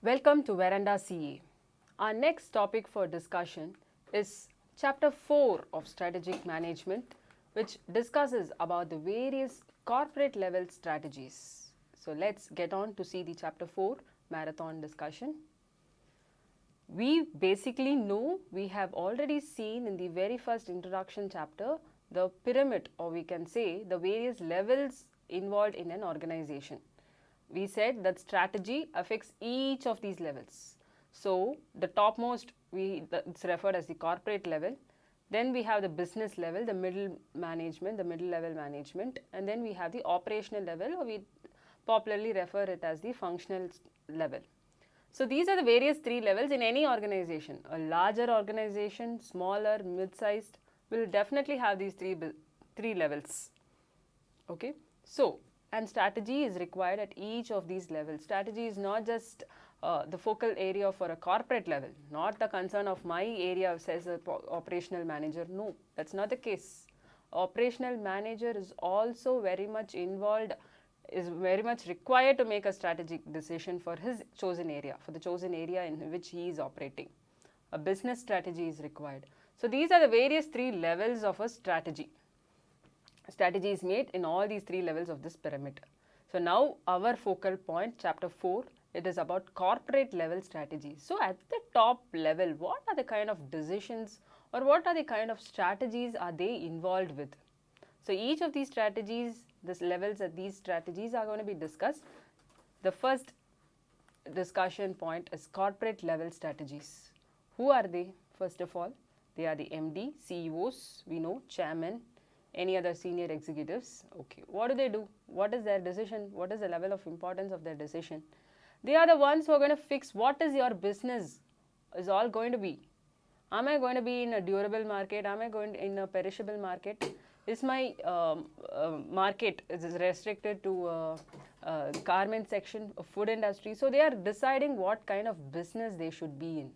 Welcome to Veranda CA. Our next topic for discussion is Chapter 4 of Strategic Management, which discusses about the various corporate level strategies. So let's get on to see the Chapter 4 marathon discussion. We basically know, we have already seen in the very first introduction chapter the pyramid, or we can say the various levels involved in an organization. We said that strategy affects each of these levels. So the topmost, it's referred as the corporate level. Then we have the business level, the middle management, the middle level management, and then we have the operational level, or we popularly refer it as the functional level. So these are the various three levels in any organization. A larger organization, smaller, mid-sized, will definitely have these three levels. Okay, so and strategy is required at each of these levels. Strategy is not just the focal area for a corporate level, not the concern of my area, says the operational manager. No, that's not the case. Operational manager is also very much involved, is very much required to make a strategic decision for his chosen area, for the chosen area in which he is operating. A business strategy is required. So these are the various three levels of a strategy. Strategy is made in all these three levels of this pyramid. So now our focal point, chapter 4, it is about corporate level strategy. So at the top level, what are the kind of decisions or what are the kind of strategies are they involved with? So each of these strategies, these levels of these strategies are going to be discussed. The first discussion point is corporate level strategies. Who are they? First of all, they are the MD, CEOs, we know, chairman, any other senior executives. Okay, what do? What is their decision? What is the level of importance of their decision? They are the ones who are going to fix what is your business is all going to be. Am I going to be in a durable market? Am I going in a perishable market? Is my market is restricted to garment section of food industry? So they are deciding what kind of business they should be in.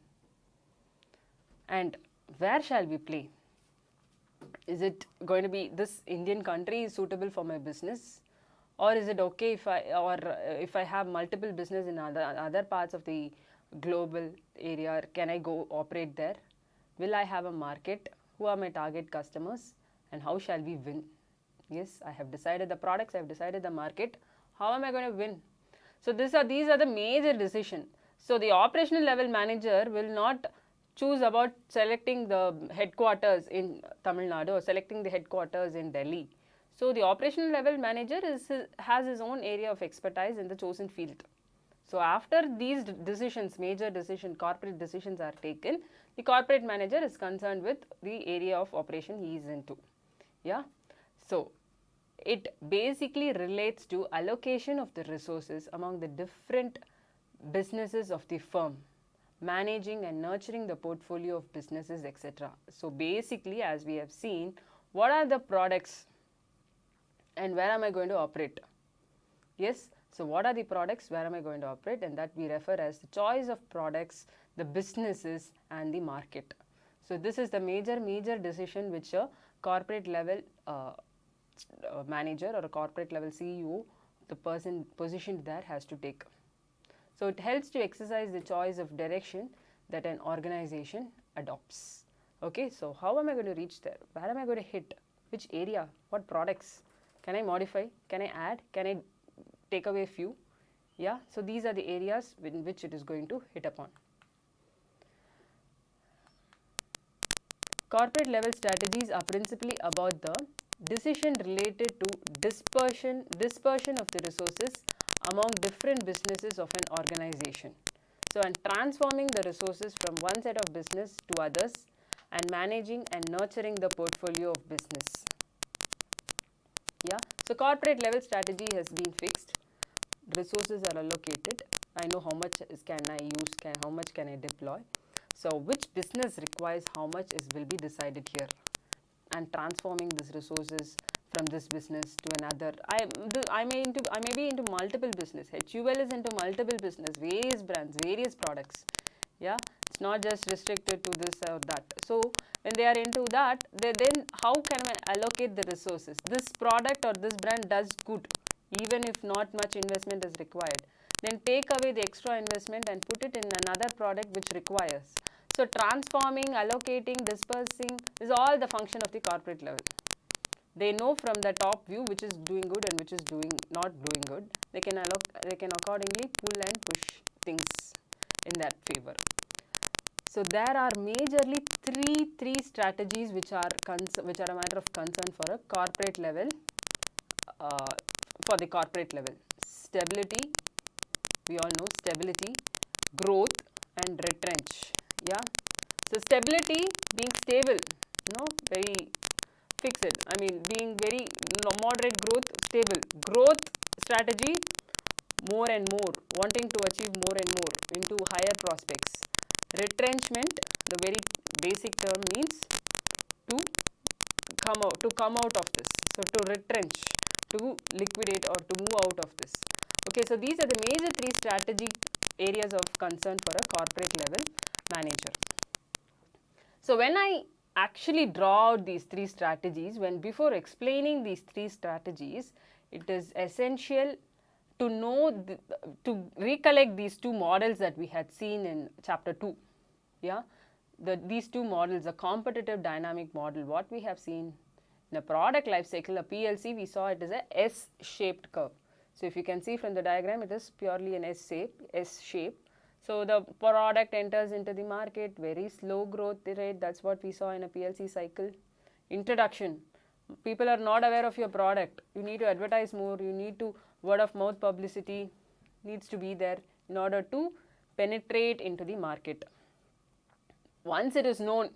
And where shall we play? Is it going to be this Indian country is suitable for my business, or is it okay if I have multiple business in other parts of the global area? Can I go operate there? Will I have a market? Who are my target customers? And how shall we win? Yes, I have decided the products, I have decided the market. How am I going to win? So these are the major decisions. So the operational level manager will not choose about selecting the headquarters in Tamil Nadu or selecting the headquarters in Delhi. So the operational level manager has his own area of expertise in the chosen field. So after these decisions, major decisions, corporate decisions are taken, the corporate manager is concerned with the area of operation he is into. Yeah. So it basically relates to allocation of the resources among the different businesses of the firm, managing and nurturing the portfolio of businesses, etc. So basically, as we have seen, what are the products and where am I going to operate? Yes, so what are the products, where am I going to operate, and that we refer as the choice of products, the businesses and the market. So this is the major decision which a corporate level manager or a corporate level CEO, the person positioned there, has to take. So it helps to exercise the choice of direction that an organization adopts. Okay, so how am I going to reach there? Where am I going to hit? Which area? What products? Can I modify? Can I add? Can I take away a few? Yeah, so these are the areas in which it is going to hit upon. Corporate level strategies are principally about the decision related to dispersion of the resources among different businesses of an organization. So, and transforming the resources from one set of business to others and managing and nurturing the portfolio of business. Yeah, so corporate level strategy has been fixed. Resources are allocated. I know how much can I use, how much can I deploy. So which business requires how much will be decided here, and transforming these resources from this business to another. I may be into multiple business. HUL is into multiple business, various brands, various products. Yeah, it's not just restricted to this or that. So when they are into that, then how can I allocate the resources? This product or this brand does good, even if not much investment is required. then take away the extra investment and put it in another product which requires. So transforming, allocating, dispersing is all the function of the corporate level. They know from the top view which is doing good and which is not doing good. They can accordingly pull and push things in that favor. So there are majorly three strategies which are a matter of concern for a corporate level. For the corporate level, stability. We all know stability, growth, and retrench. Yeah. So stability, being stable, very fixed. I mean, being very moderate growth, stable. Growth strategy, more and more, wanting to achieve more and more into higher prospects. Retrenchment, the very basic term means to come out of this. So to retrench, to liquidate or to move out of this. Okay, so these are the major three strategic areas of concern for a corporate level manager. So when I actually draw out these three strategies, before explaining these three strategies, it is essential to know, to recollect these two models that we had seen in chapter 2. Yeah, these two models, a competitive dynamic model, what we have seen in a product life cycle, a PLC, we saw it as a S-shaped curve. So if you can see from the diagram, it is purely an S shape. So the product enters into the market, very slow growth rate, that's what we saw in a PLC cycle. Introduction, people are not aware of your product, you need to advertise more, you need to word of mouth publicity needs to be there in order to penetrate into the market. Once it is known,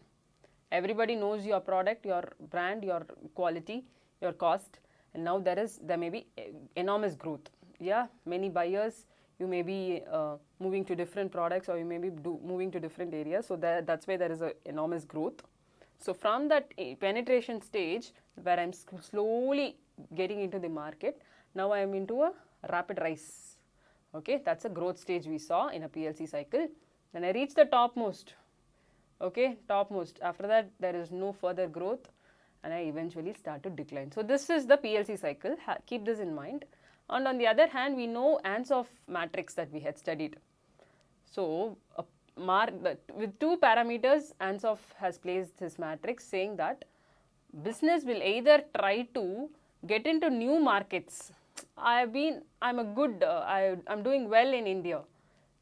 everybody knows your product, your brand, your quality, your cost, and now there may be enormous growth. Yeah, many buyers, you may be moving to different products, or you may be moving to different areas, so that's why there is an enormous growth. So from that penetration stage where I'm slowly getting into the market, now I am into a rapid rise. Okay, that's a growth stage we saw in a PLC cycle. Then I reach the topmost. Okay, topmost. After that, there is no further growth, and I eventually start to decline. So this is the PLC cycle. Keep this in mind. And on the other hand, we know Ansoff matrix that we had studied. So with two parameters, Ansoff has placed his matrix saying that business will either try to get into new markets. I'm doing well in India.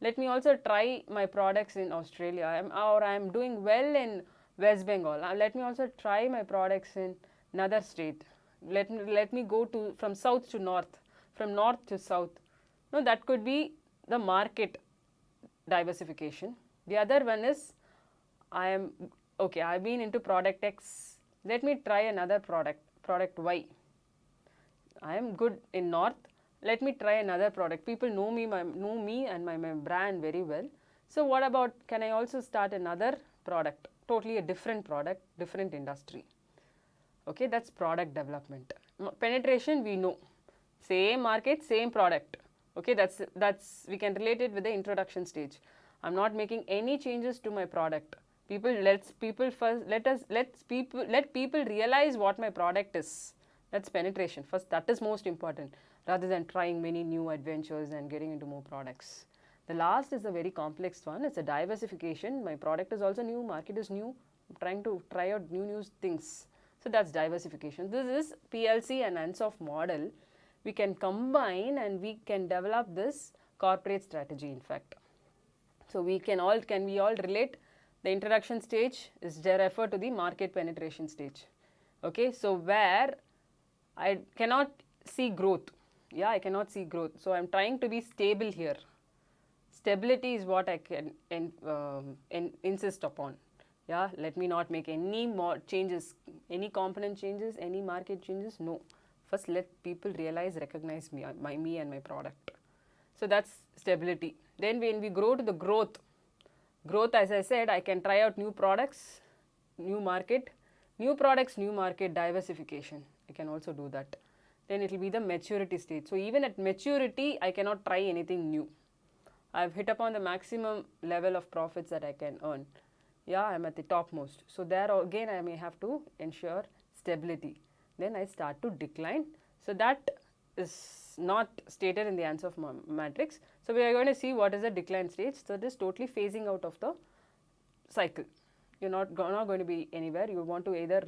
Let me also try my products in Australia, I'm doing well in West Bengal. Let me also try my products in another state. Let me go from south to north, from north to south. No, that could be the market diversification. The other one is, I've been into product X. Let me try another product Y. I am good in north. Let me try another product. People know me and my brand very well. So what about, can I also start another product, totally a different product, different industry? Okay, that's product development. Penetration, we know, same market, same product. Okay, that's we can relate it with the introduction stage. I'm not making any changes to my product. Let people realize what my product is. That's penetration. First, that is most important, rather than trying many new adventures and getting into more products. The last is a very complex one. It's a diversification. My product is also new, market is new. I'm trying to try out new things. So that's diversification. This is PLC and Ansoff model. We can combine and we can develop this corporate strategy, in fact. So can we all relate? The introduction stage is referred to the market penetration stage. Okay, so where I cannot see growth. Yeah, I cannot see growth. So I'm trying to be stable here. Stability is what I can insist upon. Yeah, let me not make any more changes, any component changes, any market changes. No. First, let people recognize me and my product. So that's stability. Then when we grow to the growth, as I said, I can try out new products, new market, new products, new market, diversification. I can also do that. Then it will be the maturity stage. So even at maturity, I cannot try anything new. I've hit upon the maximum level of profits that I can earn. Yeah, I'm at the topmost. So there again, I may have to ensure stability. Then I start to decline. So that is not stated in the Ansoff matrix. So we are going to see what is the decline stage. So it is totally phasing out of the cycle. You're not going to be anywhere. You want to either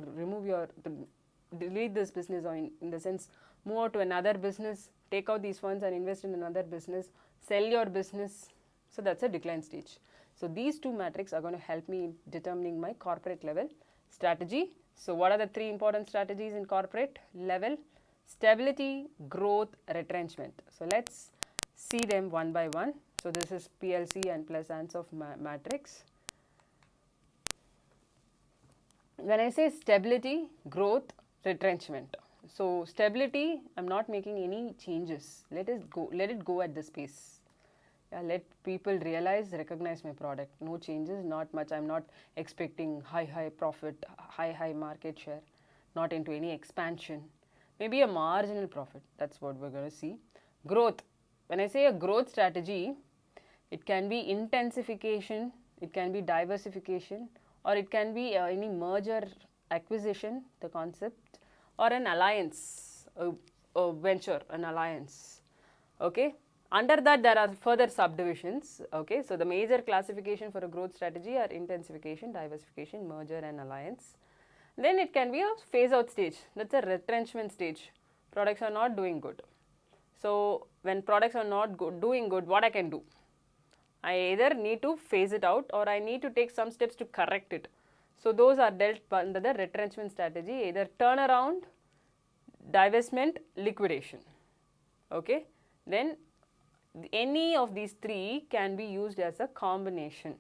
delete this business, or in the sense move out to another business, take out these funds and invest in another business, sell your business. So that's a decline stage. So these two metrics are going to help me in determining my corporate level strategy. So what are the three important strategies in corporate level? Stability, growth, retrenchment. So let's see them one by one. So this is PLC and plus Ansoff matrix. When I say stability, growth, retrenchment. So stability, I'm not making any changes. Let it go at this pace. Yeah, let people realize, recognize my product. No changes, not much. I'm not expecting high profit, high market share. Not into any expansion. Maybe a marginal profit. That's what we're going to see. Growth. When I say a growth strategy, it can be intensification, it can be diversification, or it can be any merger, acquisition, the concept, or an alliance, a venture, an alliance. Okay. Under that, there are further subdivisions. Okay. So the major classification for a growth strategy are intensification, diversification, merger, and alliance. Then it can be a phase out stage. That's a retrenchment stage. Products are not doing good. So when products are not doing good, what I can do? I either need to phase it out, or I need to take some steps to correct it. So those are dealt under the retrenchment strategy, either turnaround, divestment, liquidation. Okay. Then any of these three can be used as a combination.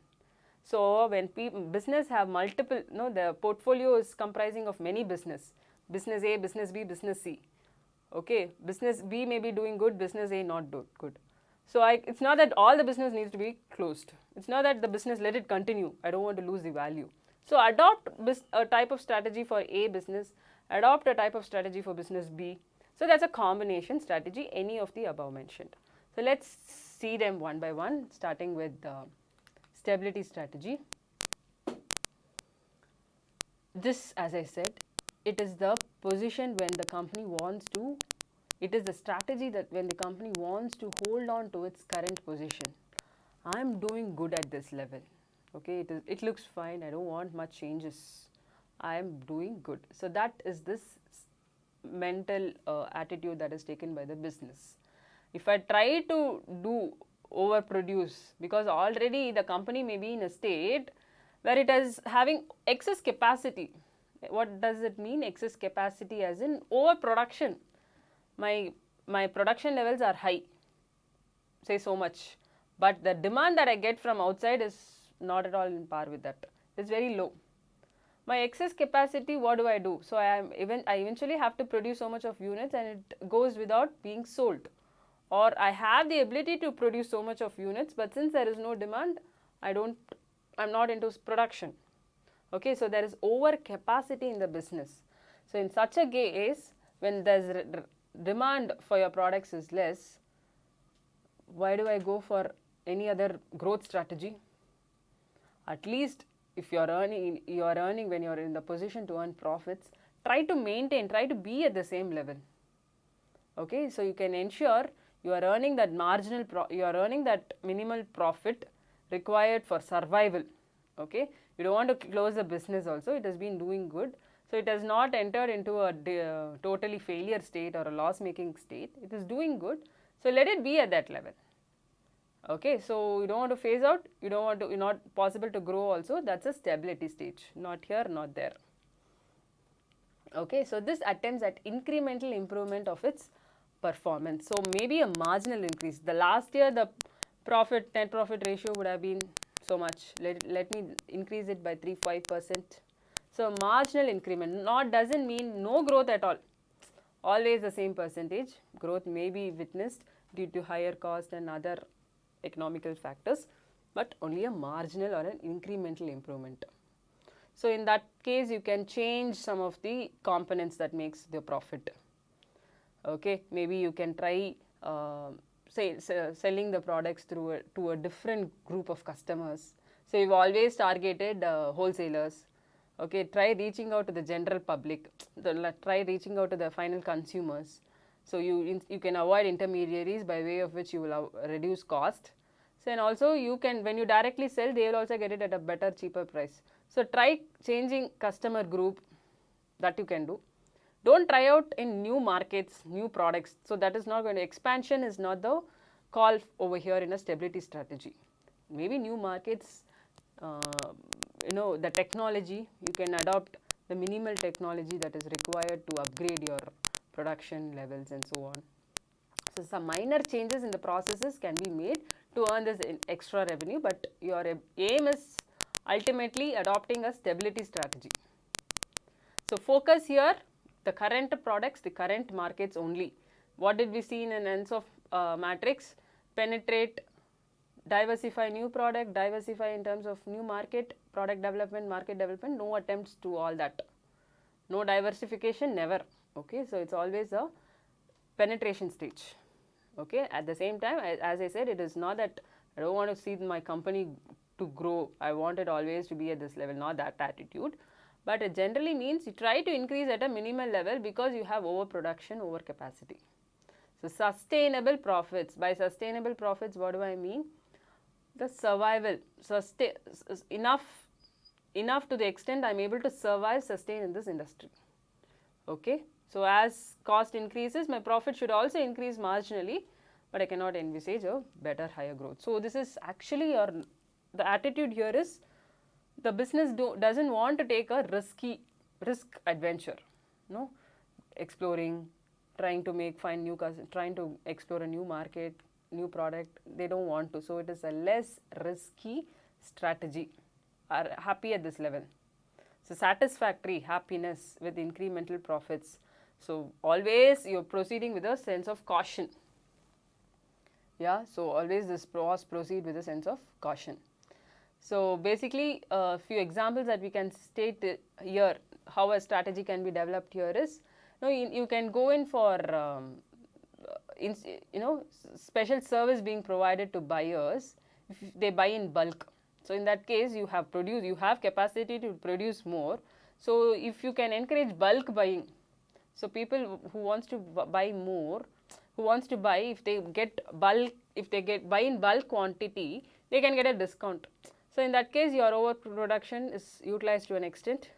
So when business have multiple, the portfolio is comprising of many business A, business B, business C. Okay, business B may be doing good, business A not do good. So it's not that all the business needs to be closed. It's not that the business, let it continue. I don't want to lose the value. So adopt a type of strategy for A business, adopt a type of strategy for business B. So that's a combination strategy, any of the above mentioned. So let's see them one by one, starting with stability strategy. This, as I said, it is the position when the company wants to, it is the strategy that when the company wants to hold on to its current position. I am doing good at this level. Okay, it looks fine. I don't want much changes. I am doing good. So that is this mental attitude that is taken by the business. If I try to overproduce, because already the company may be in a state where it is having excess capacity. What does it mean? Excess capacity as in overproduction. My production levels are high, say so much, but the demand that I get from outside is not at all in par with that. It's very low. My excess capacity, what do I do? So I eventually have to produce so much of units, and it goes without being sold. Or I have the ability to produce so much of units, but since there is no demand, I'm not into production. Okay, so there is over capacity in the business. So in such a case, when there's demand for your products is less, why do I go for any other growth strategy? At least if you are earning when you are in the position to earn profits, try to maintain, try to be at the same level. Okay, so you can ensure you are earning that minimal profit required for survival. Okay, you don't want to close the business also. It has been doing good. So it has not entered into a totally failure state or a loss making state. It is doing good. So let it be at that level. Okay, so you don't want to phase out, you're not possible to grow also. That's a stability stage. Not here, not there. Okay, so this attempts at incremental improvement of its performance. So maybe a marginal increase. The last year the net profit ratio would have been so much. Let me increase it by 3-5%. So marginal increment doesn't mean no growth at all. Always the same percentage. Growth may be witnessed due to higher cost and other economical factors, but only a marginal or an incremental improvement. So in that case, you can change some of the components that makes the profit. Okay, maybe you can try selling the products to a different group of customers. So you've always targeted wholesalers. Okay, try reaching out to the general public. Try reaching out to the final consumers. So you can avoid intermediaries, by way of which you will reduce cost. So and also you can, when you directly sell, they will also get it at a better, cheaper price. So try changing customer group, that you can do. Don't try out in new markets, new products. So that is not going to, expansion is not the call over here in a stability strategy. Maybe new markets, the technology, you can adopt the minimal technology that is required to upgrade your production levels and so on. So some minor changes in the processes can be made to earn this extra revenue, but your aim is ultimately adopting a stability strategy. So focus here, the current products, the current markets only. What did we see in an Ansoff matrix? Penetrate, diversify new product, diversify in terms of new market, product development, market development, no attempts to all that. No diversification, never. Okay, so it's always a penetration stage. Okay, at the same time, as I said, it is not that I don't want to see my company to grow, I want it always to be at this level, not that attitude. But it generally means you try to increase at a minimal level because you have overproduction, overcapacity. So sustainable profits. By sustainable profits, what do I mean? The survival, enough to the extent I am able to survive, sustain in this industry. Okay. So as cost increases, my profit should also increase marginally, but I cannot envisage a better, higher growth. So this is actually the attitude here is, the business doesn't want to take a risk adventure, no, exploring, trying to trying to explore a new market, new product. They don't want to. So it is a less risky strategy. Are happy at this level. So satisfactory, happiness with incremental profits. So always you're proceeding with a sense of caution. Yeah. So always this proceed with a sense of caution. So basically a few examples that we can state here, how a strategy can be developed here is, you can go in for special service being provided to buyers if they buy in bulk. So in that case, you have capacity to produce more. So if you can encourage bulk buying, so people who wants to buy more, if they buy in bulk quantity, they can get a discount. So in that case, your overproduction is utilized to an extent.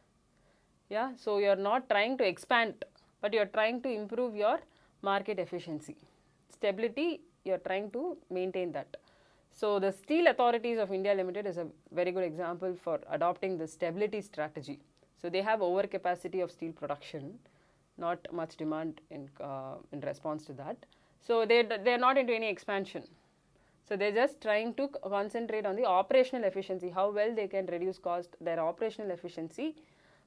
Yeah. So you are not trying to expand, but you are trying to improve your market efficiency. Stability, you are trying to maintain that. So the Steel Authorities of India Limited is a very good example for adopting the stability strategy. So they have overcapacity of steel production, not much demand in response to that. So they are not into any expansion. So they are just trying to concentrate on the operational efficiency, how well they can reduce cost, their operational efficiency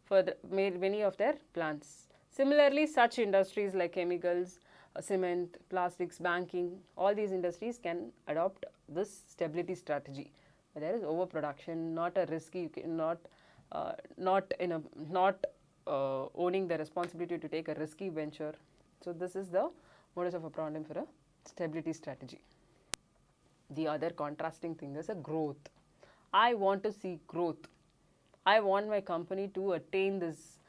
for many of their plants. Similarly, such industries like chemicals, cement, plastics, banking, all these industries can adopt this stability strategy. There is overproduction, not a risky, not owning the responsibility to take a risky venture. So this is the modus operandi for a stability strategy. The other contrasting thing is a growth. I want to see growth. I want my company to attain this,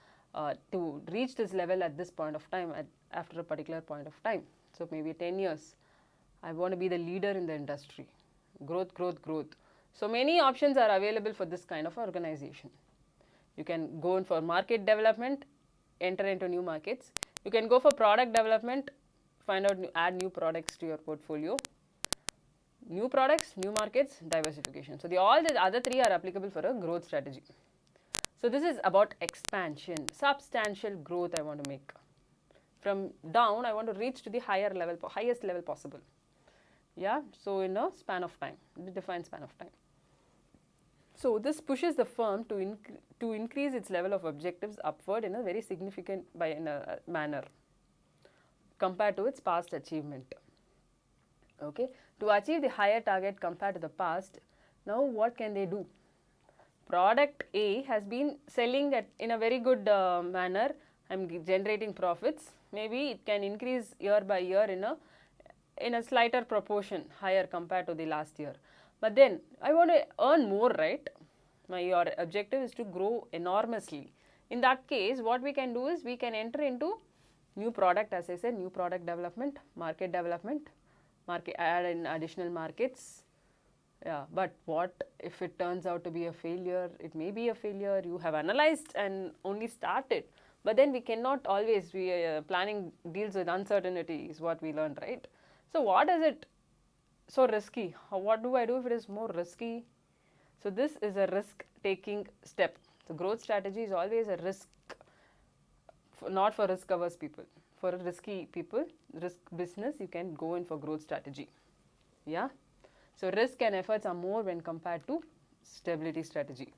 to reach this level at this point of time, after a particular point of time. So maybe 10 years. I want to be the leader in the industry. Growth, growth, growth. So many options are available for this kind of organization. You can go in for market development, enter into new markets. You can go for product development, add new products to your portfolio. New products, new markets, diversification. So all the other three are applicable for a growth strategy. So this is about expansion, substantial growth I want to make. From down, I want to reach to the highest level possible. Yeah, so in a span of time, the defined span of time. So this pushes the firm to increase its level of objectives upward in a very significant manner compared to its past achievement. Okay, to achieve the higher target compared to the past, now what can they do? Product A has been selling in a very good manner. I am generating profits. Maybe it can increase year by year in a slighter proportion, higher compared to the last year. But then I want to earn more, right? Your objective is to grow enormously. In that case, what we can do is we can enter into New product, as I said, new product development, market, add in additional markets. Yeah, but what if it turns out to be a failure? It may be a failure. You have analyzed and only started, but then we cannot always be planning deals with uncertainty is what we learned, right? So what is it so risky? What do I do if it is more risky? So this is a risk taking step. So growth strategy is always a risk, not for risk averse people. For risky people, risk business, you can go in for growth strategy. Yeah. So risk and efforts are more when compared to stability strategy.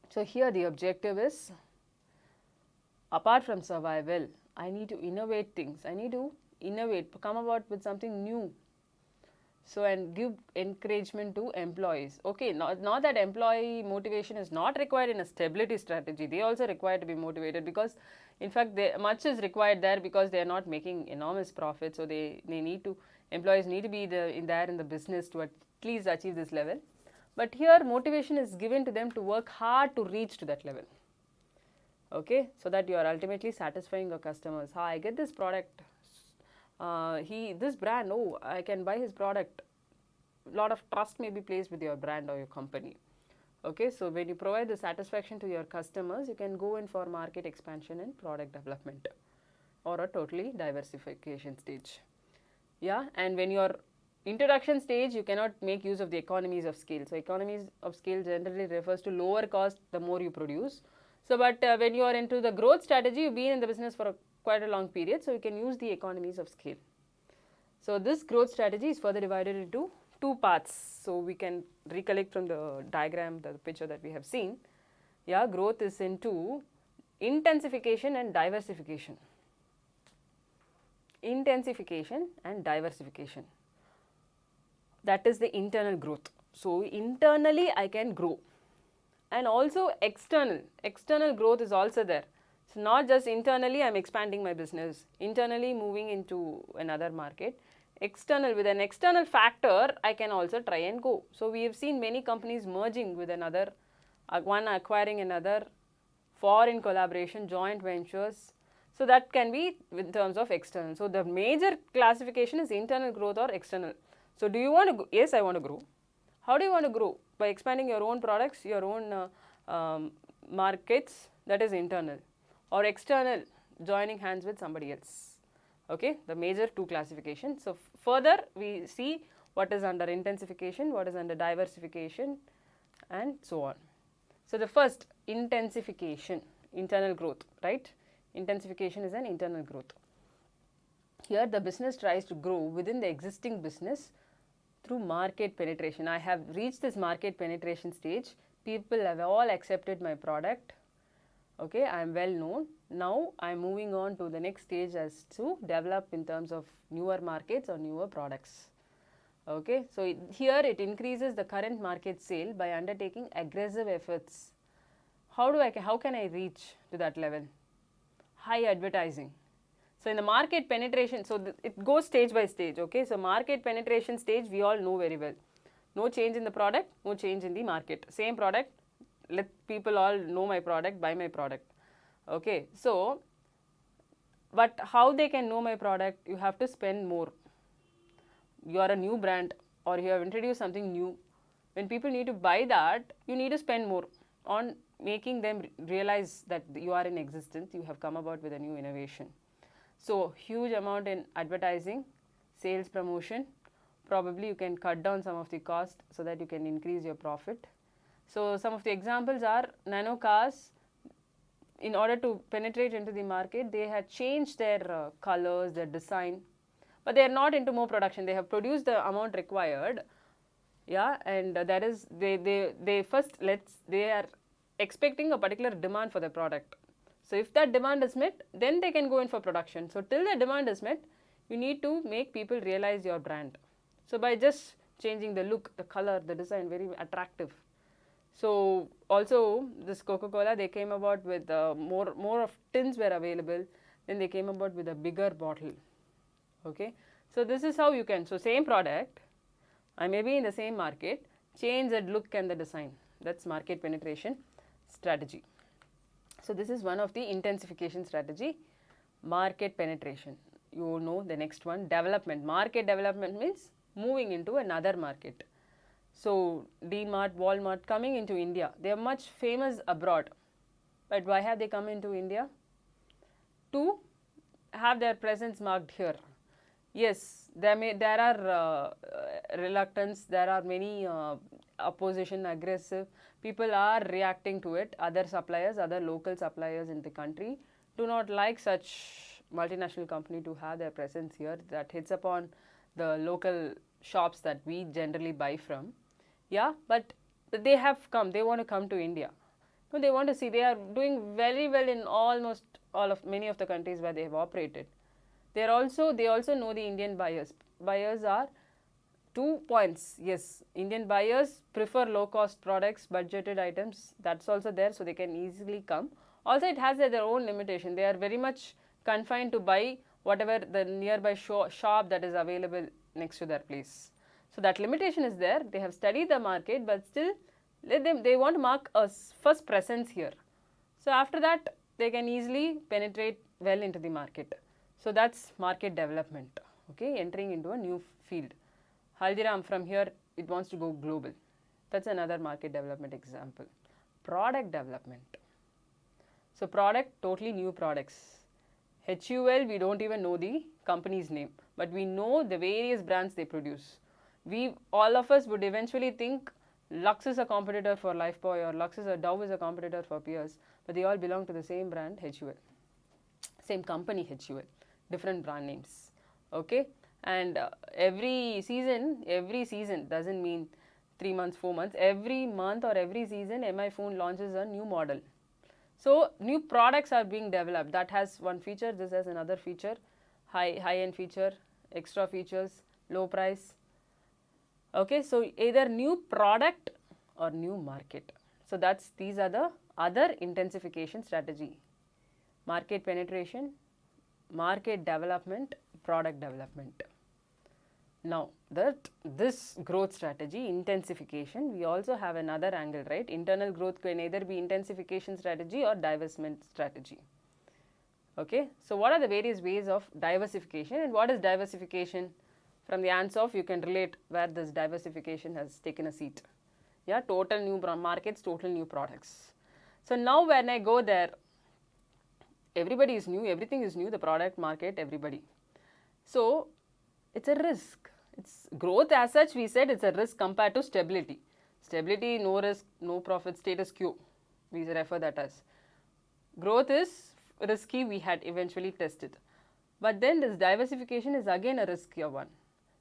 So here the objective is, apart from survival, I need to innovate things. I need to innovate, come about with something new. So, and give encouragement to employees. Okay, not that employee motivation is not required in a stability strategy. They also require to be motivated, because in fact much is required there, because they are not making enormous profit. So they need to, employees need to be there in the business to at least achieve this level. But here motivation is given to them to work hard to reach to that level. Okay, so that you are ultimately satisfying your customers. I get this product. This brand, oh, I can buy his product. A lot of trust may be placed with your brand or your company. Okay, so when you provide the satisfaction to your customers, you can go in for market expansion and product development, or a totally diversification stage. Yeah, and when your introduction stage, you cannot make use of the economies of scale. So economies of scale generally refers to lower cost the more you produce. So but when you are into the growth strategy, you've been in the business for quite a long period, so you can use the economies of scale. So this growth strategy is further divided into two parts. So we can recollect from the diagram, the picture that we have seen. Yeah, growth is into intensification and diversification. Intensification and diversification. That is the internal growth. So internally I can grow, and also external growth is also there. So not just internally I am expanding my business, internally moving into another market. External, with an external factor, I can also try and go. So we have seen many companies merging with another, one acquiring another, foreign collaboration, joint ventures. So that can be in terms of external. So the major classification is internal growth or external. So do you want to go? Yes, I want to grow. How do you want to grow? By expanding your own products, your own markets, that is internal. Or external, joining hands with somebody else. Okay, the major two classifications. So further we see what is under intensification, what is under diversification, and so on. So the first, intensification, internal growth, right? Intensification is an internal growth. Here the business tries to grow within the existing business through market penetration. I have reached this market penetration stage. People have all accepted my product. Okay, I am well known. Now I am moving on to the next stage as to develop in terms of newer markets or newer products. Okay, so here it increases the current market sale by undertaking aggressive efforts. How can I reach to that level? High advertising. So in the market penetration, so it goes stage by stage. Okay, so market penetration stage we all know very well. No change in the product, no change in the market. Same product, let people all know my product, buy my product. Okay, so but how they can know my product? You have to spend more. You are a new brand or you have introduced something new. When people need to buy that, you need to spend more on making them realize that you are in existence, you have come about with a new innovation. So huge amount in advertising, sales promotion. Probably you can cut down some of the cost so that you can increase your profit. So some of the examples are nano cars. In order to penetrate into the market, they had changed their colors, their design, but they are not into more production. They have produced the amount required, yeah, and that is they are expecting a particular demand for the product. So if that demand is met, then they can go in for production. So till the demand is met, you need to make people realize your brand. So by just changing the look, the color, the design, very attractive. So also this Coca-Cola, they came about with more of tins were available. Then they came about with a bigger bottle. Okay, so this is how you can. So same product, I may be in the same market, change the look and the design. That's market penetration strategy. So this is one of the intensification strategy. Market penetration. You know the next one, development. Market development means moving into another market. So, D-Mart, Walmart coming into India. They are much famous abroad. But why have they come into India? To have their presence marked here. Yes, there are reluctance, there are many opposition, aggressive. People are reacting to it. Other suppliers, other local suppliers in the country do not like such multinational company to have their presence here. That hits upon the local shops that we generally buy from. Yeah, but they have come. They want to come to India. No, they want to see. They are doing very well in almost many of the countries where they have operated. They also know the Indian buyers. Buyers are 2 points. Yes, Indian buyers prefer low cost products, budgeted items. That's also there, so they can easily come. Also, it has their own limitation. They are very much confined to buy whatever the nearby shop that is available next to their place. So that limitation is there. They have studied the market, but still they want to mark a first presence here. So after that, they can easily penetrate well into the market. So that's market development, okay, entering into a new field. Haldiram, from here it wants to go global. That's another market development example. Product development. So product, totally new products. HUL, we don't even know the company's name, but we know the various brands they produce. All of us would eventually think Lux is a competitor for Lifebuoy, or Dove is a competitor for Pierce, but they all belong to the same brand, HUL. Same company, HUL. Different brand names, okay, and every season doesn't mean 3 months, 4 months, every month or every season MI phone launches a new model. So new products are being developed. That has one feature, this has another feature, high-end feature, extra features, low price. Okay, so either new product or new market. So these are the other intensification strategy. Market penetration, market development, product development. Now this growth strategy, intensification, we also have another angle, right? Internal growth can either be intensification strategy or divestment strategy. Okay, so what are the various ways of diversification, and what is diversification? From the Ansoff, you can relate where this diversification has taken a seat. Yeah, total new markets, total new products. So now when I go there, everybody is new, everything is new, the product, market, everybody. So it's a risk. It's growth as such, we said it's a risk compared to stability. Stability, no risk, no profit, status quo. We refer that as. Growth is risky, we had eventually tested. But then this diversification is again a riskier one.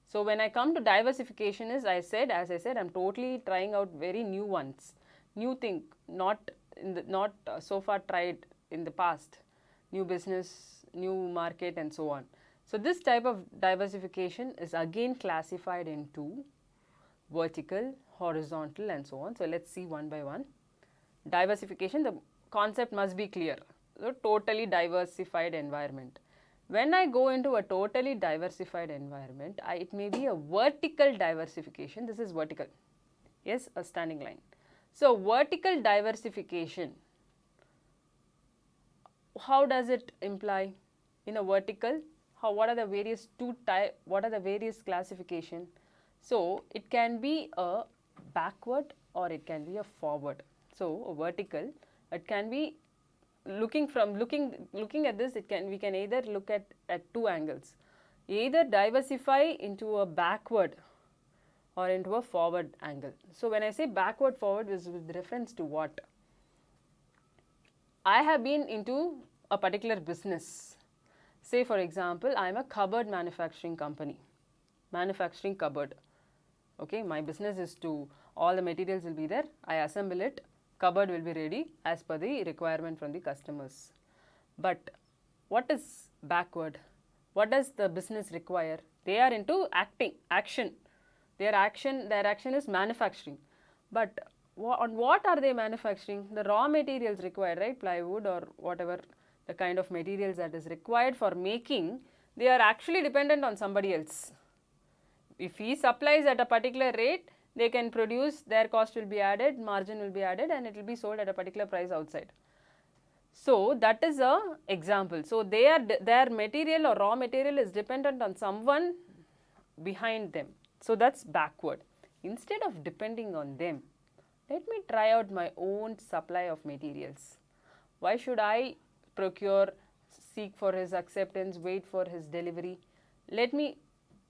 So when I come to diversification is, as I said, I'm totally trying out very new ones. New thing, not so far tried in the past. New business, new market and so on. So this type of diversification is again classified into vertical, horizontal and so on. So let's see one by one. Diversification, the concept must be clear. So totally diversified environment. When I go into a totally diversified environment, it may be a vertical diversification. This is vertical. Yes, a standing line. So vertical diversification, how does it imply? In a vertical, what are the various classification? So it can be a backward or it can be a forward. So a vertical, it can be looking at this, we can either look at two angles. Either diversify into a backward or into a forward angle. So when I say backward forward is with reference to what? I have been into a particular business. Say for example, I am a cupboard manufacturing company, manufacturing cupboard. Okay, my business is to, all the materials will be there, I assemble it, cupboard will be ready as per the requirement from the customers. But what is backward? What does the business require? They are into action. Their action is manufacturing. But on what are they manufacturing? The raw materials required, right? Plywood or whatever the kind of materials that is required for making, they are actually dependent on somebody else. If he supplies at a particular rate, they can produce, their cost will be added, margin will be added and it will be sold at a particular price outside. So that is a example. So their material or raw material is dependent on someone behind them. So that's backward. Instead of depending on them, let me try out my own supply of materials. Why should I procure, seek for his acceptance, wait for his delivery? Let me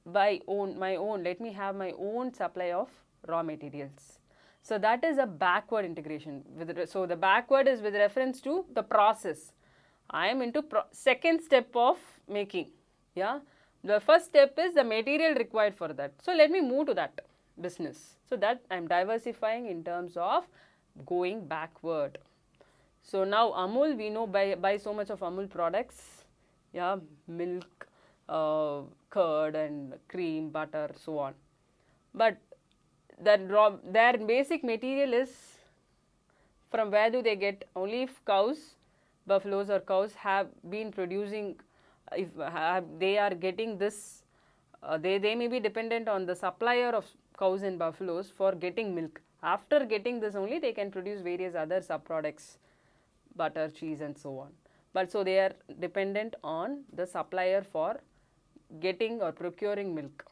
let me have my own supply of raw materials. So that is a backward integration. So the backward is with reference to the process. I am into second step of making. Yeah, the first step is the material required for that. So let me move to that business. So that I am diversifying in terms of going backward. So now Amul, we know buy so much of Amul products. Yeah, milk, curd and cream, butter, so on. But their basic material is, from where do they get? Only if cows, buffaloes or cows have been producing, if they are getting this, they may be dependent on the supplier of cows and buffaloes for getting milk. After getting this only, they can produce various other subproducts, butter, cheese and so on. But so they are dependent on the supplier for getting or procuring milk.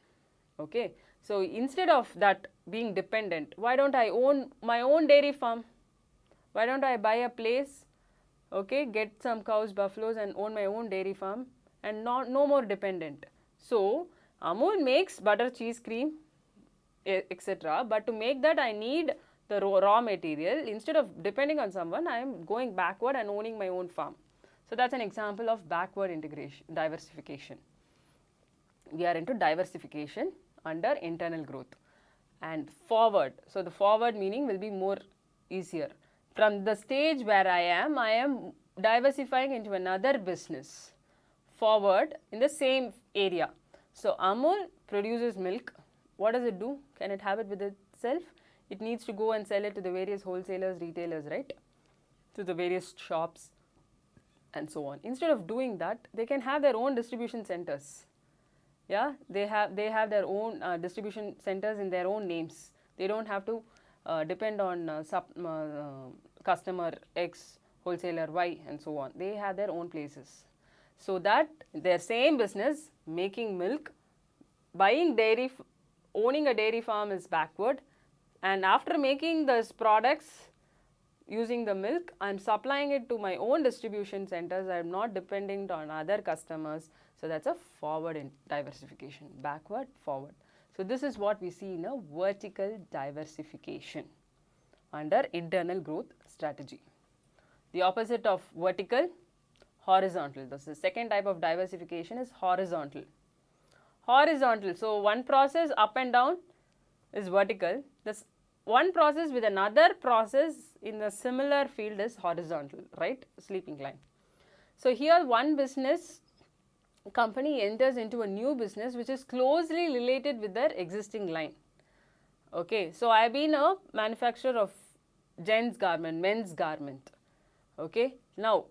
Okay. So instead of that being dependent, why don't I own my own dairy farm? Why don't I buy a place, okay, get some cows, buffaloes and own my own dairy farm and no more dependent. So Amul makes butter, cheese, cream, etc. But to make that I need the raw material. Instead of depending on someone, I am going backward and owning my own farm. So that's an example of backward integration, diversification. We are into diversification under internal growth. And forward, so the forward meaning will be more easier. From the stage where I am diversifying into another business forward in the same area. So Amul produces milk. What does it do? Can it have it with itself? It needs to go and sell it to the various wholesalers, retailers, right? To the various shops and so on. Instead of doing that, they can have their own distribution centers. Yeah, they have their own distribution centers in their own names. They don't have to depend on customer X, wholesaler Y and so on. They have their own places. So that their same business, making milk, buying dairy, owning a dairy farm is backward, and after making those products using the milk, I am supplying it to my own distribution centers. I am not dependent on other customers. So that's a forward in diversification, backward, forward. So this is what we see in a vertical diversification under internal growth strategy. The opposite of vertical, horizontal. This is the second type of diversification is horizontal. Horizontal, so one process up and down is vertical. This one process with another process in the similar field is horizontal, right? Sleeping line. So here one business company enters into a new business which is closely related with their existing line. Okay, so I have been a manufacturer of gents garment, men's garment. Okay, now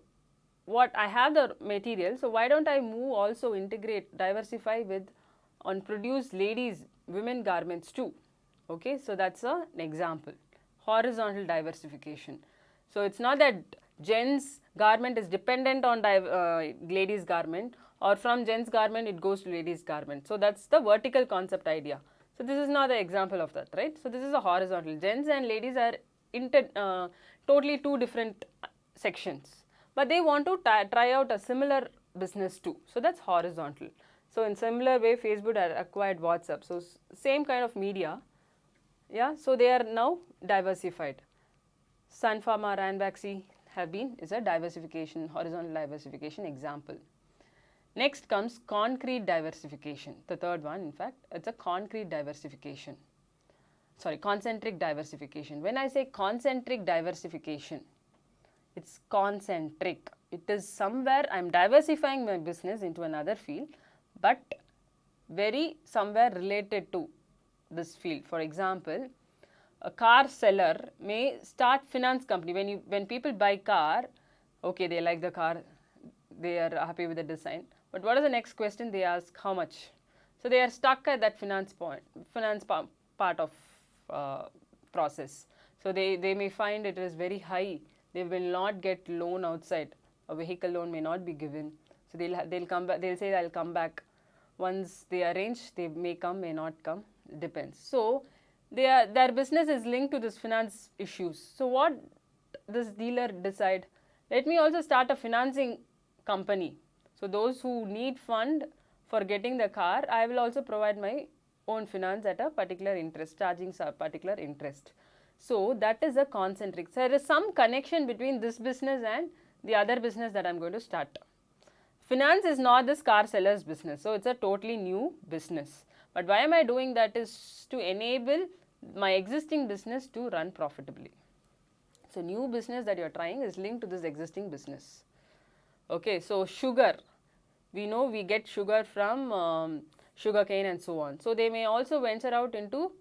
what I have the material, so why don't I move also integrate, diversify with on produce ladies, women garments too. Okay, so that's an example, horizontal diversification. So it's not that gents garment is dependent on ladies garment, or from gents garment it goes to ladies garment. So that's the vertical concept idea. So this is not the example of that, right? So this is a horizontal. Gents and ladies are totally two different sections, but they want to try out a similar business too. So that's horizontal. So in similar way, Facebook had acquired WhatsApp. So same kind of media. Yeah, so they are now diversified. Sun Pharma, Ranbaxy is a diversification, horizontal diversification example. Next comes concrete diversification. The third one, in fact, it's a concrete diversification. Sorry, concentric diversification. When I say concentric diversification, it's concentric. It is somewhere I am diversifying my business into another field, but very somewhere related to this field. For example, a car seller may start finance company. When people buy car, okay, they like the car, they are happy with the design. But what is the next question? They ask how much. So they are stuck at that finance part of process. So they may find it is very high. They will not get loan outside. A vehicle loan may not be given. So they'll come back. They'll say I'll come back. Once they arrange, they may come, may not come. It depends. So their business is linked to this finance issues. So what this dealer decide? Let me also start a financing company. So those who need fund for getting the car, I will also provide my own finance at a particular interest, charging a particular interest. So that is a concentric. So there is some connection between this business and the other business that I am going to start. Finance is not this car seller's business. So it's a totally new business. But why am I doing that is to enable my existing business to run profitably. So new business that you are trying is linked to this existing business. Okay, so sugar. We know we get sugar from sugarcane and so on. So they may also venture out into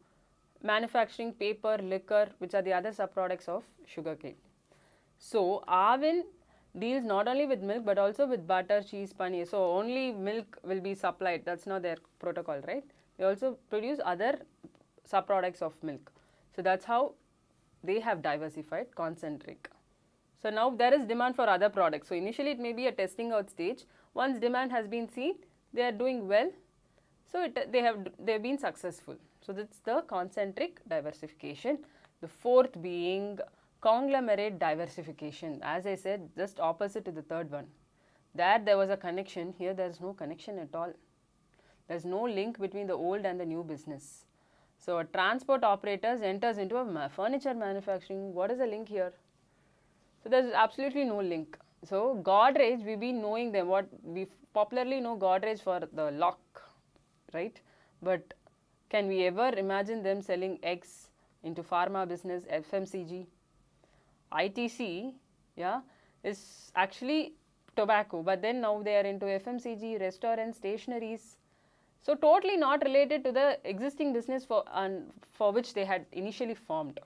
manufacturing paper, liquor, which are the other subproducts of sugarcane. So Arvind deals not only with milk but also with butter, cheese, paneer. So only milk will be supplied. That's not their protocol, right? They also produce other subproducts of milk. So that's how they have diversified, concentric. So now there is demand for other products. So initially it may be a testing out stage. Once demand has been seen, they are doing well. So they have been successful. So that's the concentric diversification. The fourth being conglomerate diversification. As I said, just opposite to the third one. There was a connection. Here there is no connection at all. There is no link between the old and the new business. So a transport operators enters into a furniture manufacturing. What is the link here? So there is absolutely no link. So Godrej, we've been knowing them. What we popularly know Godrej for the lock, right? But can we ever imagine them selling eggs into pharma business, FMCG? ITC, yeah, is actually tobacco, but then now they are into FMCG, restaurants, stationeries. So totally not related to the existing business for which they had initially formed.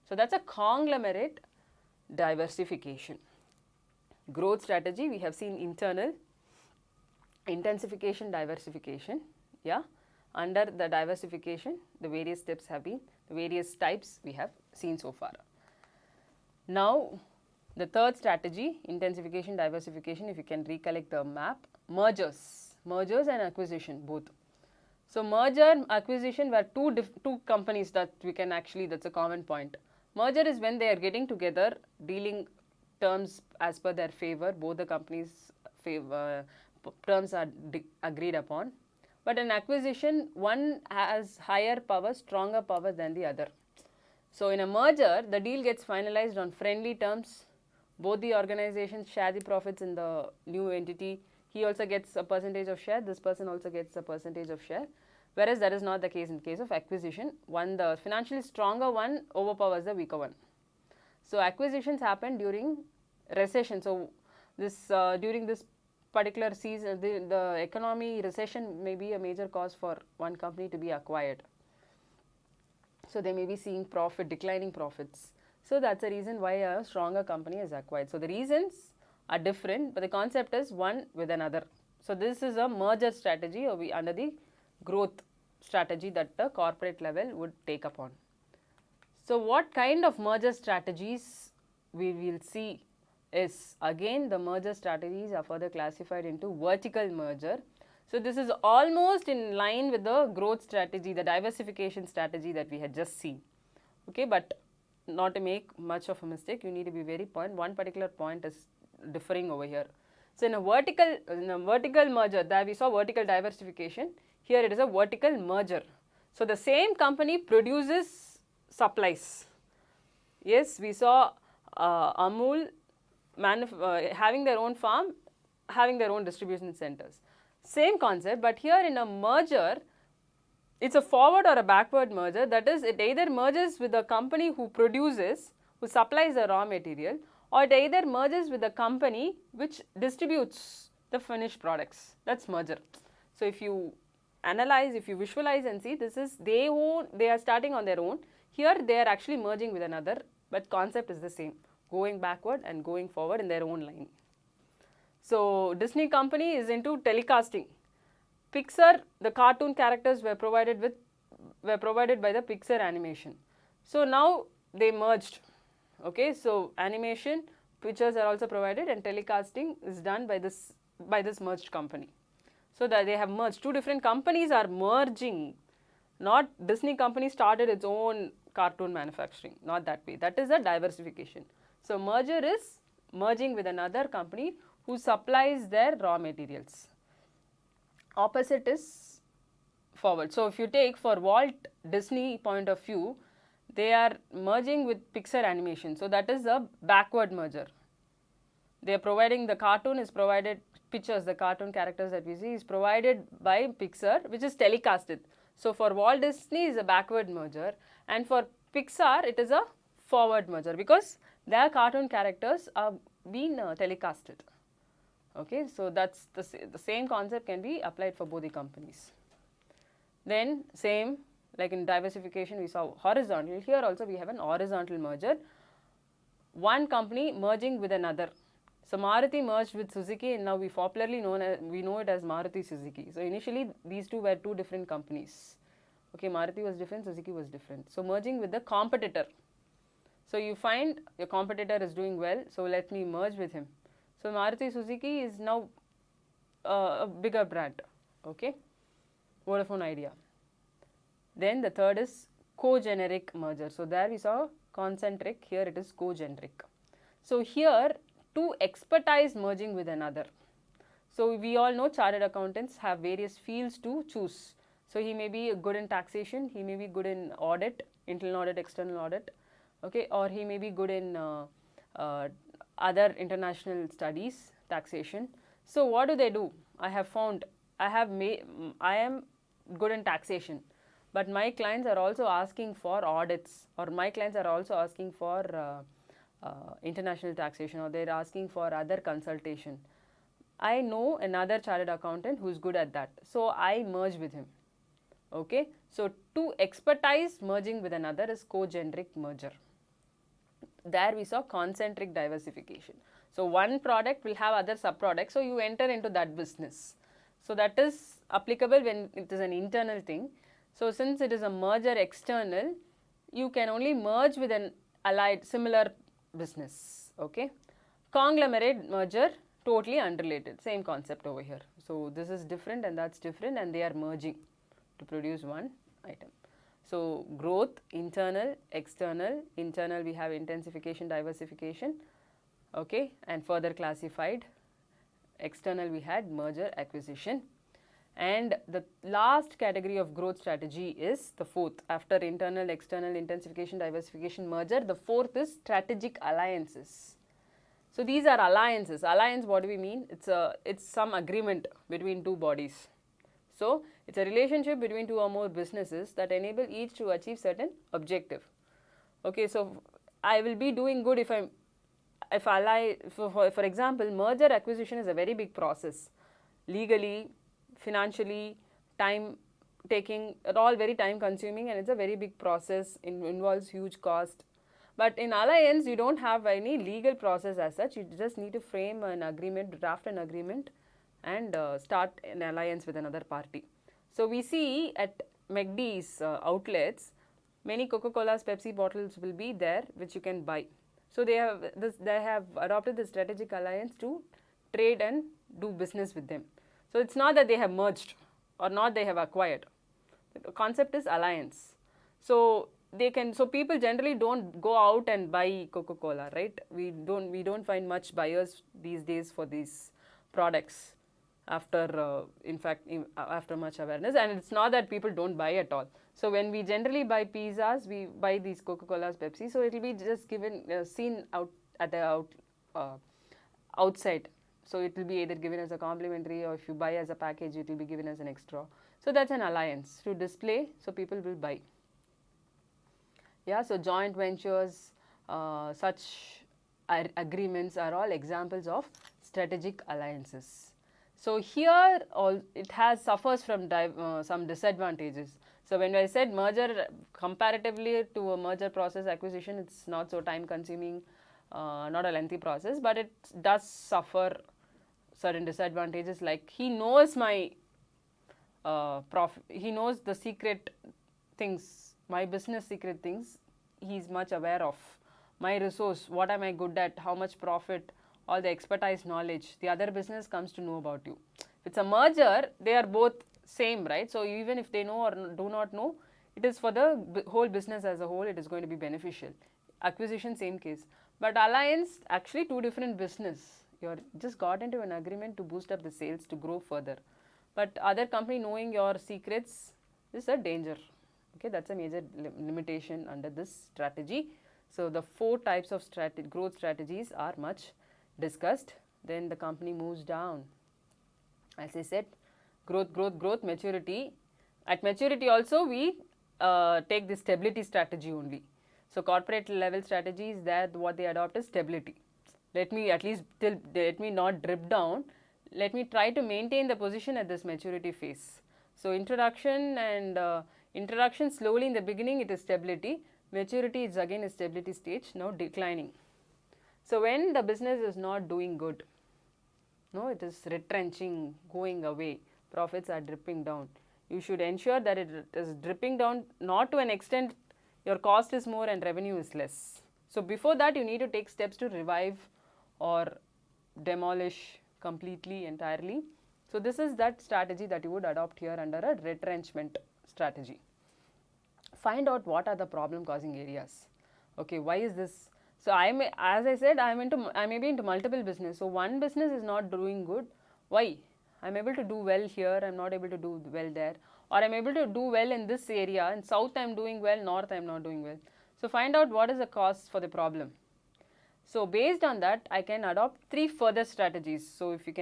So that's a conglomerate diversification. Growth strategy, we have seen internal, intensification, diversification, yeah. Under the diversification, the various steps have been, the various types we have seen so far. Now, the third strategy, intensification, diversification, if you can recollect the map, mergers and acquisition both. So merger, acquisition were two companies that we can actually, that's a common point. Merger is when they are getting together, dealing terms as per their favor, both the companies' terms are agreed upon. But in acquisition, one has higher power, stronger power than the other. So in a merger, the deal gets finalized on friendly terms. Both the organizations share the profits in the new entity. He also gets a percentage of share, this person also gets a percentage of share. Whereas that is not the case in case of acquisition. The financially stronger one overpowers the weaker one. So acquisitions happen during recession. So this during this particular season, the economy recession may be a major cause for one company to be acquired. So they may be seeing declining profits. So that's the reason why a stronger company is acquired. So the reasons are different, but the concept is one with another. So this is a merger strategy under the growth strategy that the corporate level would take upon. So what kind of merger strategies we will see is, again, the merger strategies are further classified into vertical merger. So this is almost in line with the growth strategy, the diversification strategy that we had just seen. Okay, but not to make much of a mistake, you need to be very one particular point is differing over here. So in a vertical merger, that we saw vertical diversification, here it is a vertical merger. So the same company produces supplies. Yes, we saw Amul having their own farm, having their own distribution centers. Same concept, but here in a merger, it's a forward or a backward merger. That is, it either merges with the company who supplies the raw material, or it either merges with the company which distributes the finished products. That's merger. So if you analyze, if you visualize and see, this is they are starting on their own. Here they are actually merging with another, but concept is the same, going backward and going forward in their own line. So Disney company is into telecasting. Pixar, the cartoon characters were provided by the Pixar animation. So now they merged. Okay, so animation pictures are also provided, and telecasting is done by this merged company. So that they have merged. Two different companies are merging. Not Disney company started its own cartoon manufacturing. Not that way. That is a diversification. So merger is merging with another company who supplies their raw materials. Opposite is forward. So if you take for Walt Disney point of view, they are merging with Pixar animation. So that is a backward merger. They are providing, the cartoon is provided, pictures, the cartoon characters that we see is provided by Pixar, which is telecasted. So for Walt Disney is a backward merger, and for Pixar it is a forward merger because their cartoon characters are being telecasted. Okay, so that's the same concept can be applied for both the companies. Then same, like in diversification we saw horizontal, here also we have an horizontal merger. One company merging with another. So Maruti merged with Suzuki, and now we popularly know it as Maruti Suzuki. So initially these two were two different companies. Okay, Maruti was different, Suzuki was different. So merging with the competitor. So you find your competitor is doing well, so let me merge with him. So Maruti Suzuki is now a bigger brand. Okay, Vodafone Idea. Then the third is co-generic merger. So there we saw concentric, here it is co-generic. So here two expertise merging with another. So we all know chartered accountants have various fields to choose. So he may be good in taxation, he may be good in audit, internal audit, external audit, okay, or he may be good in other international studies, taxation. So what do? I have found I am good in taxation, but my clients are also asking for audits, or my clients are also asking for international taxation, or they're asking for other consultation. I know another chartered accountant who's good at that, so I merge with him. Okay, so two expertise merging with another is co-generic merger. There we saw concentric diversification. So one product will have other sub-products, so you enter into that business. So that is applicable when it is an internal thing. So since it is a merger external, you can only merge with an allied similar business. Okay, conglomerate merger, totally unrelated, same concept over here. So this is different and that's different, and they are merging to produce one item. So growth, internal, external. Internal we have intensification, diversification, okay, and further classified. External we had merger, acquisition. And the last category of growth strategy is the fourth. After internal, external, intensification, diversification, merger, the fourth is strategic alliances. So these are alliances. Alliance, what do we mean? It's some agreement between two bodies. So it's a relationship between two or more businesses that enable each to achieve certain objective. Okay, so I will be doing good if ally, for example, merger acquisition is a very big process. Legally, financially, time taking, all very time consuming, and it's a very big process, involves huge cost. But in alliance, you don't have any legal process as such, you just need to frame an agreement, draft an agreement, and start an alliance with another party. So we see at McD's outlets, many Coca-Cola's, Pepsi bottles will be there which you can buy. So they have adopted the strategic alliance to trade and do business with them. So it's not that they have merged or not they have acquired. The concept is alliance. So people generally don't go out and buy Coca-Cola, right? We don't find much buyers these days for these products after after much awareness, and it's not that people don't buy at all. So when we generally buy pizzas, we buy these Coca-Colas, Pepsi, so it will be just given seen out at the outside. So it will be either given as a complimentary, or if you buy as a package, it will be given as an extra. So that's an alliance to display, so people will buy. Yeah, so joint ventures, such agreements are all examples of strategic alliances. So here it suffers from some disadvantages. So when I said merger, comparatively to a merger process acquisition, it's not so time consuming, not a lengthy process, but it does suffer certain disadvantages, like he knows my he knows the secret things, my business secret things, he's much aware of my resource, what am I good at, how much profit, all the expertise knowledge, the other business comes to know about you. If it's a merger, they are both same, right? So even if they know or do not know, it is for the whole business as a whole, it is going to be beneficial. Acquisition, same case. But alliance, actually two different business. You're just got into an agreement to boost up the sales to grow further. But other company knowing your secrets is a danger. Okay, that's a major limitation under this strategy. So the 4 types of growth strategies are much discussed. Then the company moves down. As I said, growth, maturity. At maturity also we take the stability strategy only. So corporate level strategies, that what they adopt is stability. Let me at least let me not drip down. Let me try to maintain the position at this maturity phase. So introduction and introduction slowly in the beginning it is stability. Maturity is again a stability stage, now declining. So when the business is not doing good, no, it is retrenching, going away, profits are dripping down. You should ensure that it is dripping down not to an extent your cost is more and revenue is less. So before that you need to take steps to revive or demolish completely, entirely. So this is that strategy that you would adopt here under a retrenchment strategy. Find out what are the problem causing areas. Okay, why is this? So as I said, I may be into multiple business. So one business is not doing good. Why? I'm able to do well here, I'm not able to do well there. Or I'm able to do well in this area, in south I'm doing well, north I'm not doing well. So find out what is the cause for the problem. So based on that, I can adopt 3 further strategies. So if you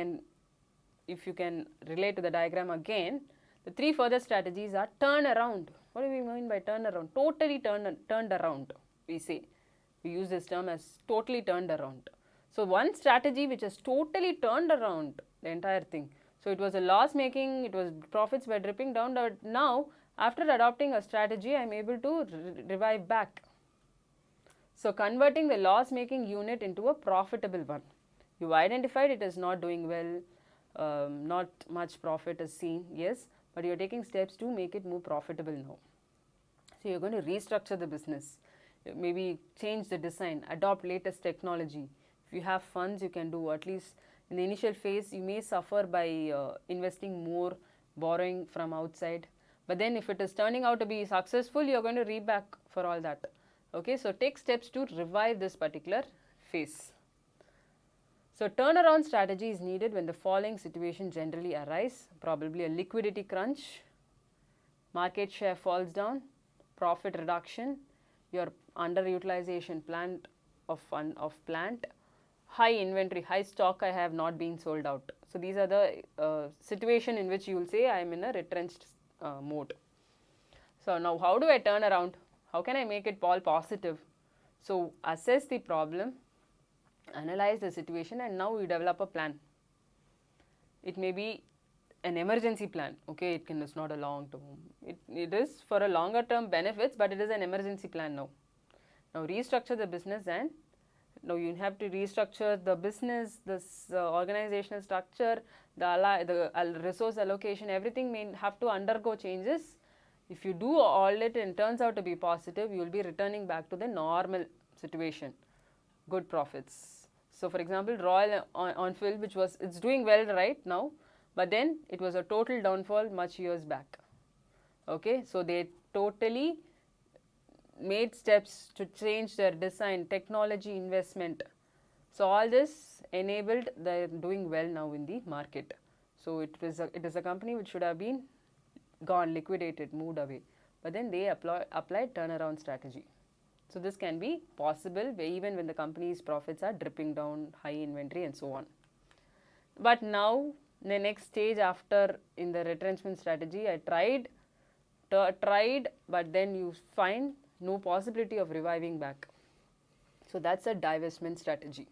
can relate to the diagram again, the 3 further strategies are turn around. What do we mean by turn around? Totally turned around, we say. We use this term as totally turned around. So one strategy which has totally turned around the entire thing. So it was a loss making, it was profits were dripping down, but now after adopting a strategy, I am able to revive back. So converting the loss making unit into a profitable one. You identified it is not doing well, not much profit is seen, yes, but you are taking steps to make it more profitable now. So you are going to restructure the business, maybe change the design, adopt latest technology. If you have funds, you can do, at least in the initial phase you may suffer by investing more, borrowing from outside, but then if it is turning out to be successful, you are going to reap back for all that. Okay, so take steps to revive this particular phase. So turnaround strategy is needed when the following situation generally arise: probably a liquidity crunch, market share falls down, profit reduction, your underutilization of plant, high inventory, high stock I have not been sold out. So these are the situation in which you will say I am in a retrenched mode. So now how do I turn around? How can I make it all positive? So assess the problem, analyze the situation, and now you develop a plan. It may be an emergency plan. Okay, it's not a long term. It is for a longer term benefits, but it is an emergency plan now. Now restructure the business, and now you have to restructure the business, this organizational structure, the resource allocation, everything may have to undergo changes. If you do all it and turns out to be positive, you will be returning back to the normal situation, good profits. So for example, Royal Enfield, which was, it's doing well right now, but then it was a total downfall much years back. Okay, so they totally made steps to change their design, technology investment. So all this enabled their doing well now in the market. So it is a company which should have been gone, liquidated, moved away, but then they applied turnaround strategy. So this can be possible even when the company's profits are dripping down, high inventory and so on. But now the next stage after in the retrenchment strategy, I tried, but then you find no possibility of reviving back. So that's a divestment strategy.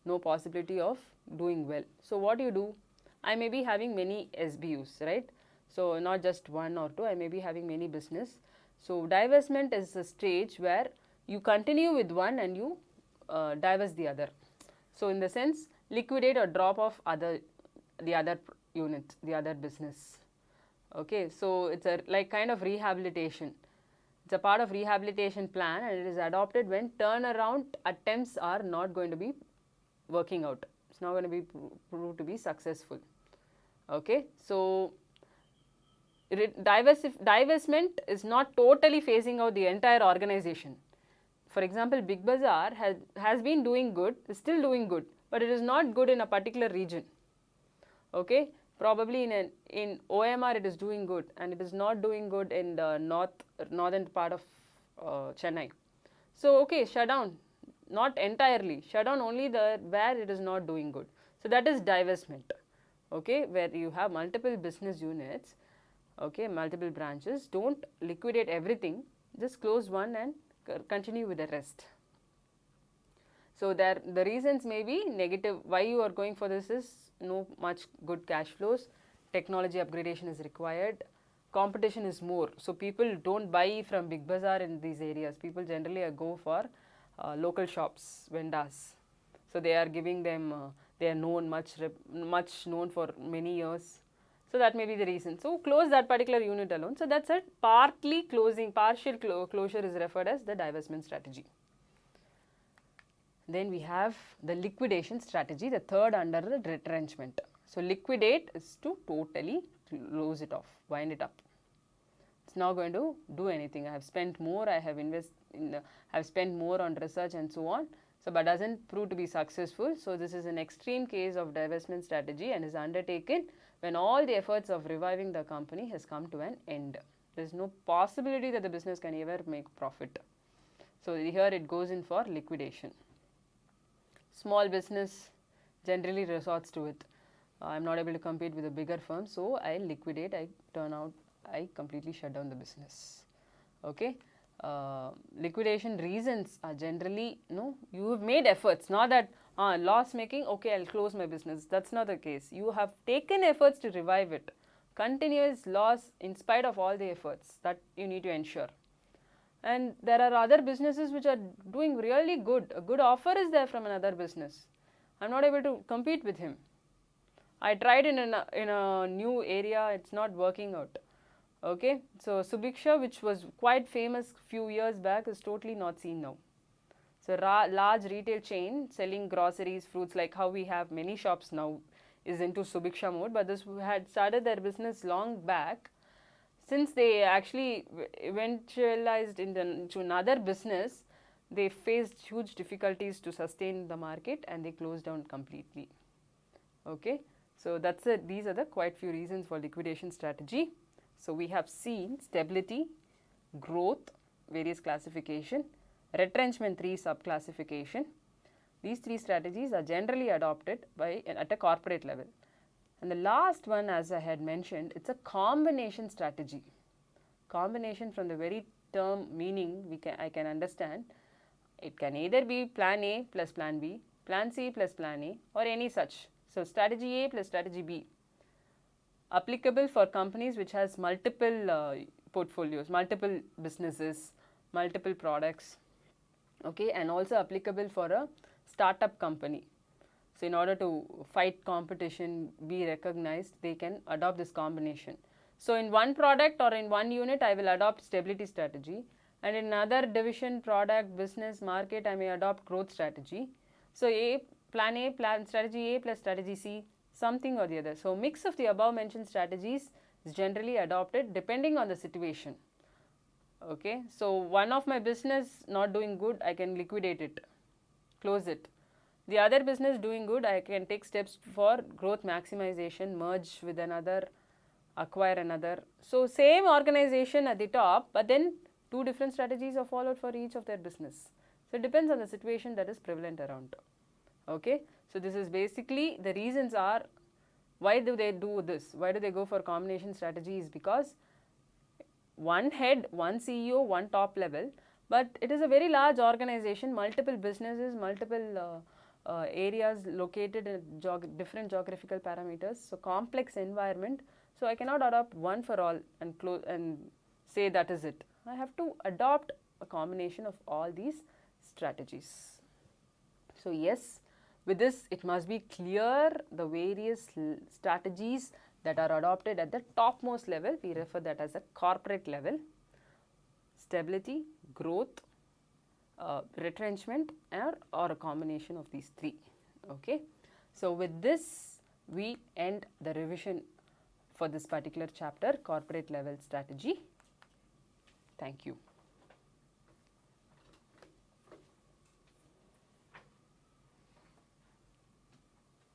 No possibility of doing well. So what you do? I may be having many SBUs, right? So not just 1 or 2, I may be having many business. So divestment is a stage where you continue with one and you divest the other. So in the sense, liquidate or drop off the other unit, the other business. Okay, so it's a like kind of rehabilitation. It's a part of rehabilitation plan, and it is adopted when turnaround attempts are not going to be working out. It's not going to be proved to be successful. Okay, so divestment is not totally phasing out the entire organization. For example, Big Bazaar has been doing good, is still doing good, but it is not good in a particular region. Okay, probably in OMR it is doing good, and it is not doing good in the northern part of Chennai. So okay, shut down, not entirely, shut down only the where it is not doing good. So that is divestment. Okay, where you have multiple business units, okay, multiple branches. Don't liquidate everything, just close one and continue with the rest. So there, the reasons may be negative. Why you are going for this is no much good cash flows, technology upgradation is required, competition is more. So people don't buy from Big Bazaar in these areas. People generally go for local shops, vendors. So they are giving them, they are known much known for many years. So that may be the reason. So close that particular unit alone. So that's it. Partly closing, partial closure is referred as the divestment strategy. Then we have the liquidation strategy, the third under the retrenchment. So liquidate is to totally close it off, wind it up. It's not going to do anything. I have spent more, I have spent more on research and so on. So, but doesn't prove to be successful. So this is an extreme case of divestment strategy and is undertaken when all the efforts of reviving the company has come to an end. There is no possibility that the business can ever make profit. So here it goes in for liquidation. Small business generally resorts to it. I am not able to compete with a bigger firm, so I liquidate, I completely shut down the business. Okay. Liquidation reasons are generally, you have made efforts, not that loss making, okay, I'll close my business. That's not the case. You have taken efforts to revive it. Continuous loss in spite of all the efforts, that you need to ensure. And there are other businesses which are doing really good. A good offer is there from another business. I'm not able to compete with him. I tried in a new area, it's not working out. Okay, so Subiksha, which was quite famous few years back, is totally not seen now. So large retail chain selling groceries, fruits, like how we have many shops now is into Subiksha mode, but this had started their business long back. Since they actually eventualized into another business, they faced huge difficulties to sustain the market and they closed down completely. Okay, so that's it. These are the quite few reasons for liquidation strategy. So we have seen stability, growth, various classification, retrenchment 3 subclassification. These 3 strategies are generally adopted at a corporate level. And the last one, as I had mentioned, it's a combination strategy. Combination, from the very term meaning, I can understand. It can either be plan A plus plan B, plan C plus plan A, or any such. So strategy A plus strategy B. Applicable for companies which has multiple portfolios, multiple businesses, multiple products. Okay, and also applicable for a startup company. So in order to fight competition, be recognized, they can adopt this combination. So in one product or in one unit, I will adopt stability strategy, and in another division, product, business, market, I may adopt growth strategy. So plan strategy A plus strategy C, something or the other. So mix of the above mentioned strategies is generally adopted depending on the situation. Okay, so one of my business not doing good, I can liquidate it, close it. The other business doing good, I can take steps for growth maximization, merge with another, acquire another. So same organization at the top, but then 2 different strategies are followed for each of their business. So it depends on the situation that is prevalent around. Okay, so this is basically the reasons are why do they do this? Why do they go for combination strategies? Because one head, one CEO, one top level, but it is a very large organization, multiple businesses, multiple areas located in different geographical parameters, so complex environment. So I cannot adopt one for all and say that is it. I have to adopt a combination of all these strategies. So yes, with this it must be clear the various strategies that are adopted at the topmost level. We refer that as a corporate level. stability, growth, retrenchment, or a combination of these three. Okay. So with this, we end the revision for this particular chapter, corporate level strategy. Thank you.